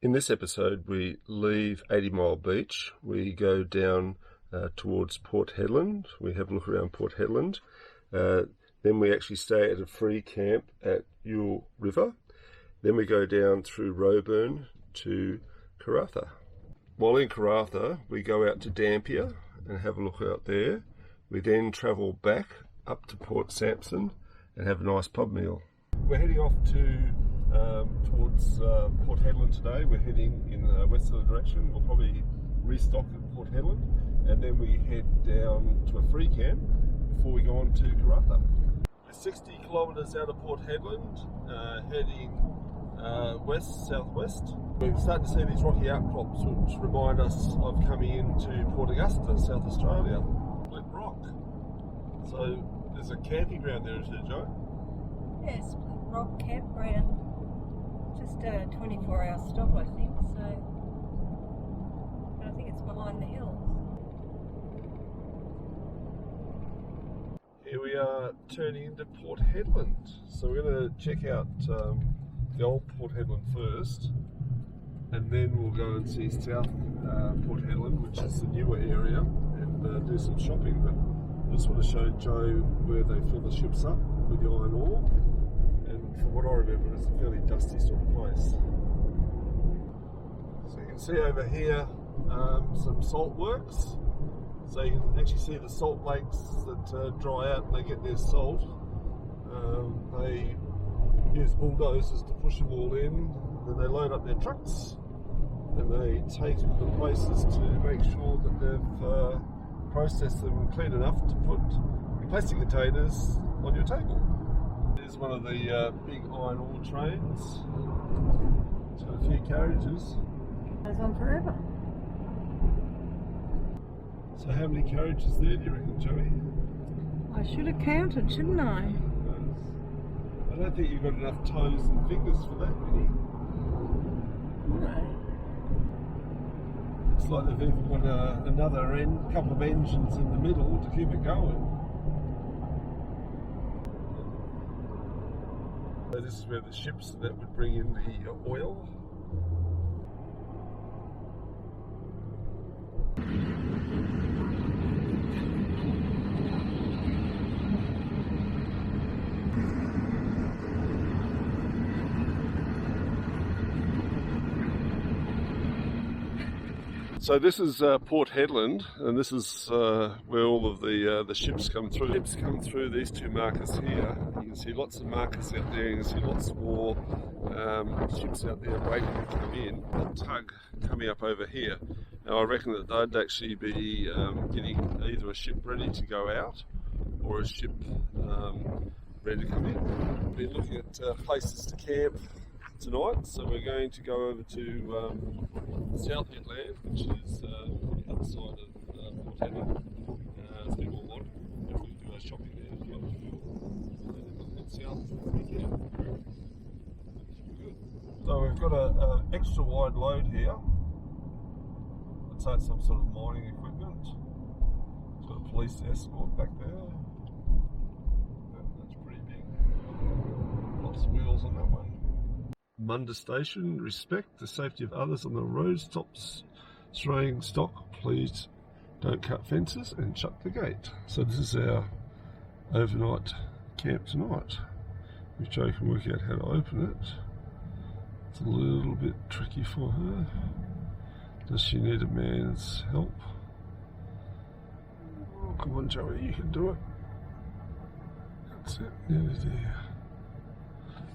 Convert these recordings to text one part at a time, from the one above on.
In this episode, we leave 80 Mile Beach. We go down towards Port Hedland. We have a look around Port Hedland. Then we actually stay at a free camp at Yule River. Then we go down through Roebourne to Karratha. While in Karratha, we go out to Dampier and have a look out there. We then travel back up to Port Samson and have a nice pub meal. We're heading off towards Port Hedland today. We're heading in a westerly direction. We'll probably restock at Port Hedland, and then we head down to a free camp before we go on to Karratha. We're 60 kilometres out of Port Hedland, heading west-southwest. We're starting to see these rocky outcrops which remind us of coming into Port Augusta, South Australia. Split rock. So there's a camping ground there, isn't it, Joe? Yeah, Split Rock campground. Just a 24-hour stop, I think, so I think it's behind the hills. Here we are turning into Port Hedland. So we're going to check out the old Port Hedland first, and then we'll go and see South Port Hedland, which is the newer area, and do some shopping. But I just want to show Joe where they fill the ships up with the iron ore. And from what I remember, it's a fairly dusty sort of place. So you can see over here some salt works. So you can actually see the salt lakes that dry out and they get their salt. They use bulldozers to push them all in, then they load up their trucks and they take them to places to make sure that they've processed them clean enough to put in plastic containers on your table. Here's one of the big iron ore trains. It's got a few carriages. Goes on forever. So how many carriages there do you reckon, Joey? I should have counted, shouldn't I? I don't think you've got enough toes and fingers for that many. No. Looks like they've even got another couple of engines in the middle to keep it going. So this is where the ships that would bring in the oil. So this is Port Hedland, and this is where all of the ships come through. Ships come through these two markers here. You can see lots of markers out there. You can see lots more ships out there waiting to come in. A tug coming up over here. Now I reckon that they'd actually be getting either a ship ready to go out or a ship ready to come in. We're looking at places to camp tonight, so we're going to go over to South Hedland, which is the other side of Port Hedland. It's a bit more modern, and we'll do our shopping there as well. And then we'll head south for the weekend. Good. So we've got an extra wide load here. I'd say it's some sort of mining equipment. It's got a police escort back there. That's pretty big. Lots of wheels on that one. Munda Station, respect the safety of others on the road, stops spraying stock, please don't cut fences and shut the gate. So this is our overnight camp tonight. If Joe can work out how to open it. It's a little bit tricky for her. Does she need a man's help? Oh, come on Joey, you can do it. That's it, nearly there.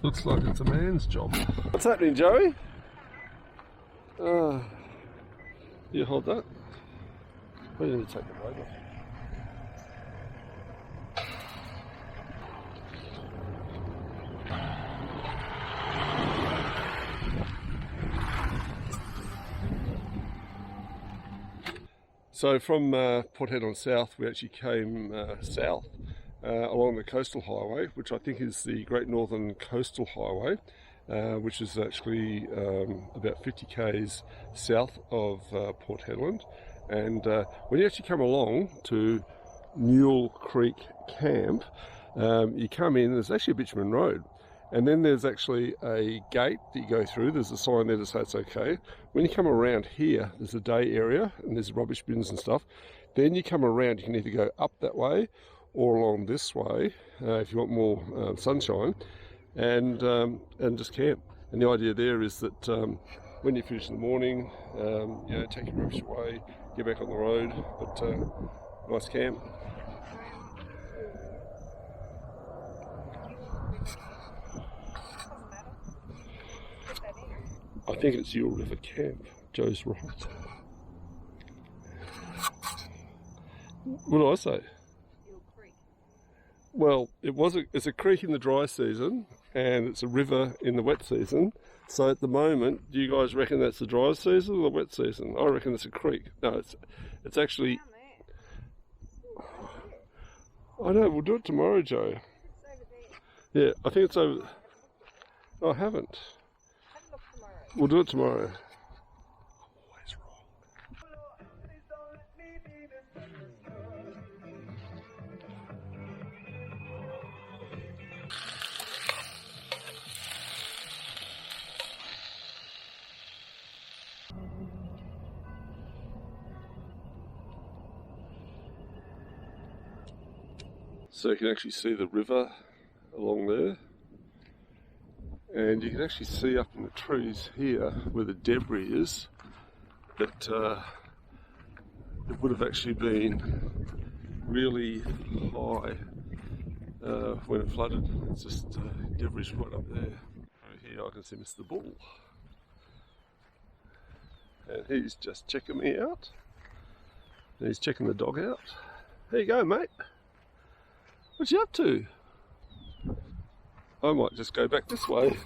Looks like it's a man's job. What's happening, Joey? You hold that. We need to take the load off. So from Port Hedland South, we actually came south along the coastal highway, which I think is the Great Northern Coastal Highway, which is actually about 50 k's south of Port Hedland. And when you actually come along to Mule Creek Camp, you come in, there's actually a bitumen road. And then there's actually a gate that you go through. There's a sign there to say it's okay. When you come around here, there's a day area and there's rubbish bins and stuff. Then you come around, you can either go up that way or along this way if you want more sunshine, and just camp. And the idea there is that when you finish in the morning, you know, take your rubbish away, get back on the road, but nice camp. I think it's Yule River Camp. Joe's right. What did I say? Yule Creek. Well, it's a creek in the dry season and it's a river in the wet season. So at the moment, do you guys reckon that's the dry season or the wet season? I reckon it's a creek. No, it's actually... I know, we'll do it tomorrow, Joe. It's over there. Yeah, I think it's over... No, I haven't. Have a look tomorrow. We'll do it tomorrow. Always wrong. So you can actually see the river along there, and you can actually see up in the trees here where the debris is that it would have actually been really high when it flooded. It's just debris right up there. Over here I can see Mr. Bull, and he's just checking me out, and he's checking the dog out. There you go, mate. What you up to? I might just go back this way.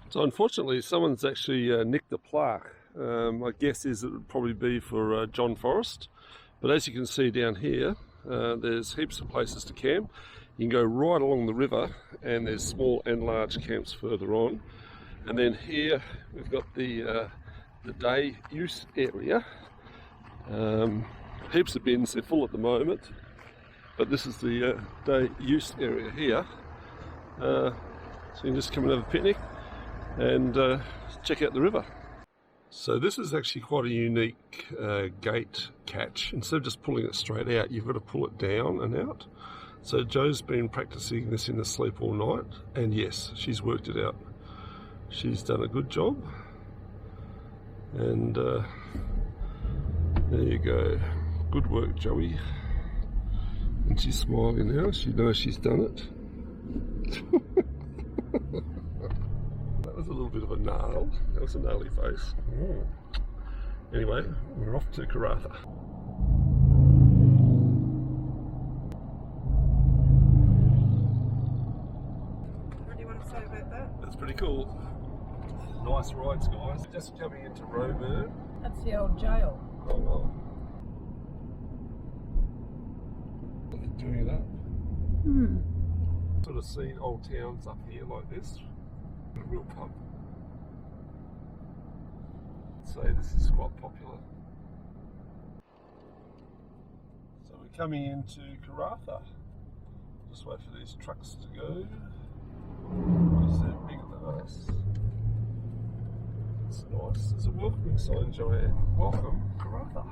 So unfortunately someone's actually nicked the plaque. My guess is it would probably be for John Forrest. But as you can see down here, there's heaps of places to camp. You can go right along the river and there's small and large camps further on. And then here we've got the day use area. Heaps of bins, they're full at the moment. But this is the day use area here. So you can just come and have a picnic and check out the river. So this is actually quite a unique gate catch. Instead of just pulling it straight out, you've got to pull it down and out. So Joe's been practicing this in the sleep all night, and yes, she's worked it out. She's done a good job, and there you go. Good work, Joey. And she's smiling now. She knows she's done it. That was a little bit of a gnarl. That was a gnarly face. Oh. Anyway, we're off to Karratha. That's pretty cool. Nice rides, guys. Just coming into Roburn. That's the old jail. Oh well. Look at doing it up. Sort of seen old towns up here like this. A real pub. I'd say this is quite popular. So we're coming into Karratha. Just wait for these trucks to go. Is that bigger than us? It's nice. There's a welcoming sign, Joanne. Welcome, Karratha.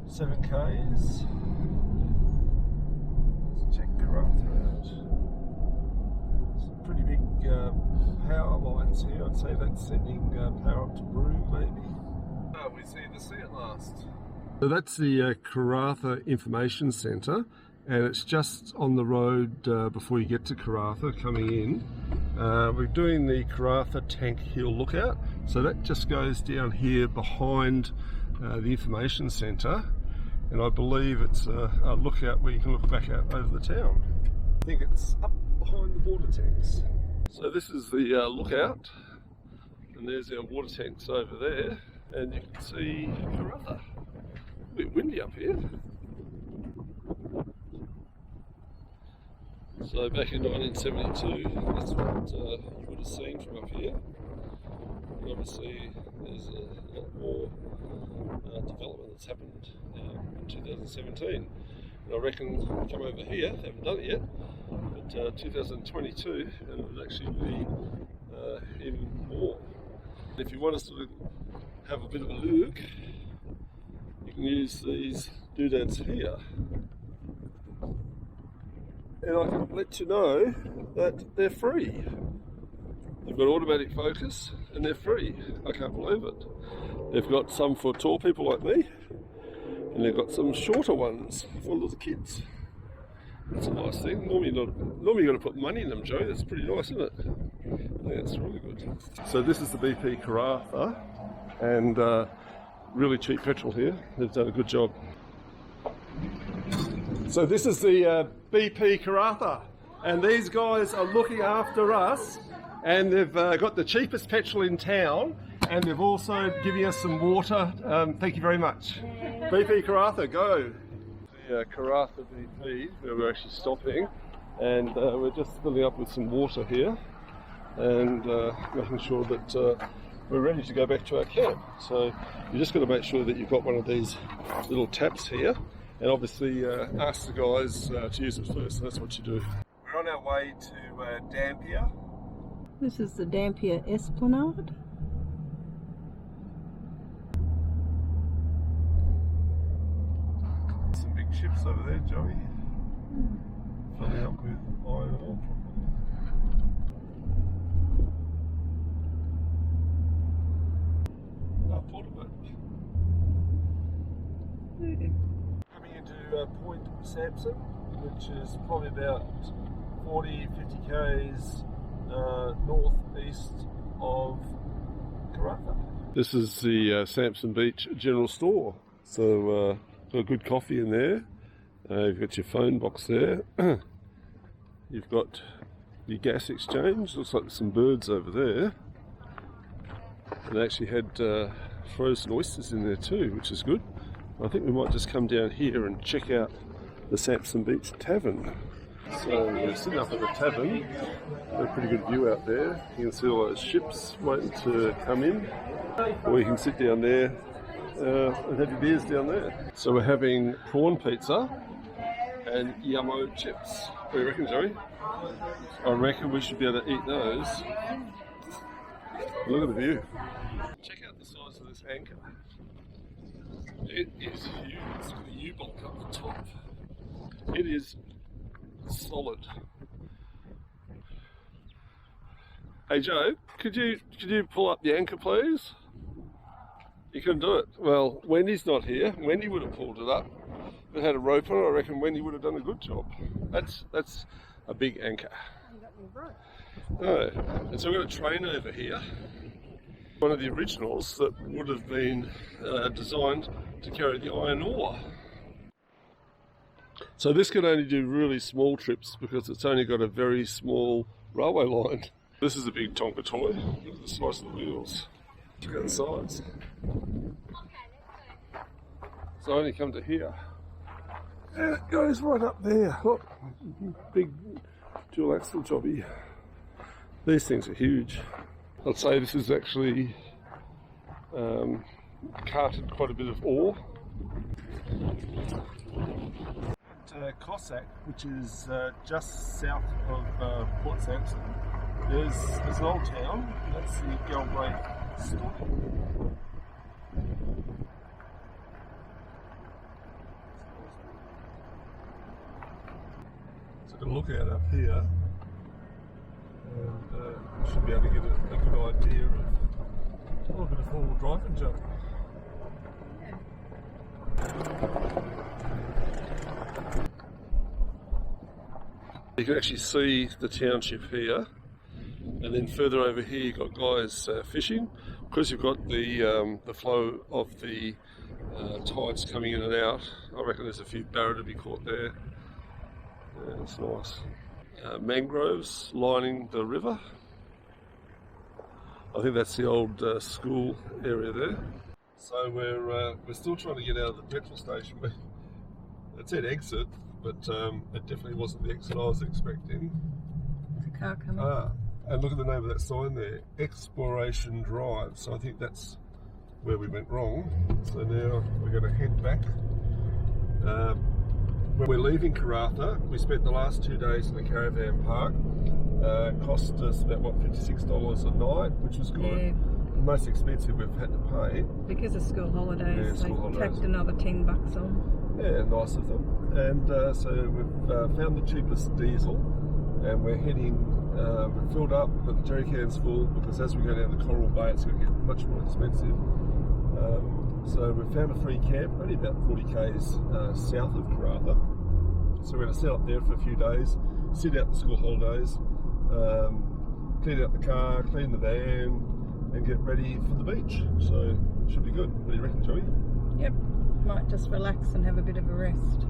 7 Ks. Let's check Karratha out. Some pretty big power lines here. I'd say that's sending power up to Broome, maybe. Oh, we see the sea at last. So that's the Karratha Information Centre. And it's just on the road before you get to Karratha coming in. We're doing the Karratha Tank Hill Lookout. So that just goes down here behind the information centre. And I believe it's a lookout where you can look back out over the town. I think it's up behind the water tanks. So this is the lookout. And there's our water tanks over there. And you can see Karratha. A bit windy up here. So back in 1972, that's what you would have seen from up here. And obviously there's a lot more development that's happened in 2017. And I reckon come over here, they haven't done it yet, but 2022, and it would actually be even more. If you want to sort of have a bit of a look, you can use these doodads here. And I can let you know that they're free. They've got automatic focus and they're free. I can't believe it. They've got some for tall people like me, and they've got some shorter ones for little kids. That's a nice thing. Normally you've got to put money in them, Joe. That's pretty nice, isn't it? I think that's really good. So this is the BP Karratha, and really cheap petrol here. They've done a good job. So this is the BP Karratha, and these guys are looking after us, and they've got the cheapest petrol in town, and they've also given us some water. Thank you very much. BP Karratha, go! The Karratha BP, where we're actually stopping, and we're just filling up with some water here, and making sure that we're ready to go back to our camp. So you just got to make sure that you've got one of these little taps here, and obviously ask the guys to use it first. That's what you do. We're on our way to Dampier. This is the Dampier Esplanade. Some big ships over there, Joey. Filling up with iron ore. Port Coming into Port Samson, which is probably about 40-50 k's northeast of Karratha. This is the Samson Beach General Store. So got a good coffee in there. You've got your phone box there. You've got your gas exchange. Looks like there's some birds over there. And they actually had frozen oysters in there too, which is good. I think we might just come down here and check out the Samson Beach Tavern. So we're sitting up at the tavern. Got a pretty good view out there. You can see all those ships waiting to come in. Or you can sit down there and have your beers down there. So we're having prawn pizza and yummo chips. What do you reckon, Joey? I reckon we should be able to eat those. Look at the view. Check out the size of this anchor. It is huge. It's got a U-bolt up the top. It is solid. Hey Joe, could you pull up the anchor, please? You can do it. Well, Wendy's not here. Wendy would have pulled it up. If it had a rope on it, I reckon Wendy would have done a good job. That's a big anchor. No. And so we've got a train over here. One of the originals that would have been designed to carry the iron ore. So this can only do really small trips because it's only got a very small railway line. This is a big Tonka toy. Look at the size of the wheels. Look at the size. So I only come to here. And it goes right up there. Look, big dual axle jobby. These things are huge. I'd say this is actually carted quite a bit of ore. At Cossack, which is just south of Port Samson, there's an old town. That's the Galbraith store. So got a look out up here, and should be able to get a good idea of a little bit of four-wheel driving, Joe. You can actually see the township here, and then further over here you've got guys fishing. Because you've got the flow of the tides coming in and out, I reckon there's a few barra to be caught there. Yeah, it's nice. Mangroves lining the river. I think that's the old school area there. So we're still trying to get out of the petrol station. It said exit, but it definitely wasn't the exit I was expecting. There's a car coming. And look at the name of that sign there, Exploration Drive. So I think that's where we went wrong. So now we're going to head back. When we're leaving Karratha, we spent the last 2 days in the caravan park. It cost us about, what, $56 a night, which was good. Yeah. The most expensive we've had to pay. Because of school holidays, Yeah, school holidays. tacked another $10 on. Yeah, nice of them. And so we've found the cheapest diesel, and we're heading, we've filled up, we've got the jerry cans full, because as we go down the Coral Bay it's going to get much more expensive. So we've found a free camp, only about 40 k's south of Karratha. So we're going to set up there for a few days, sit out the school holidays, clean out the car, clean the van, and get ready for the beach. So should be good. What do you reckon, Joey? Yep, might just relax and have a bit of a rest.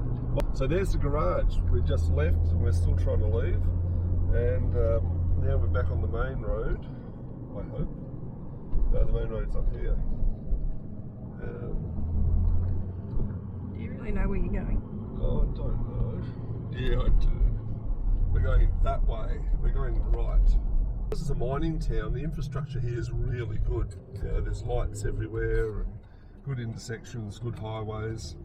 So there's the garage. We just left and we're still trying to leave. And now we're back on the main road, I hope. No, the main road's up here. Do you really know where you're going? Oh, I don't know. Yeah, I do. We're going that way. We're going right. This is a mining town. The infrastructure here is really good. You know, there's lights everywhere and good intersections, good highways.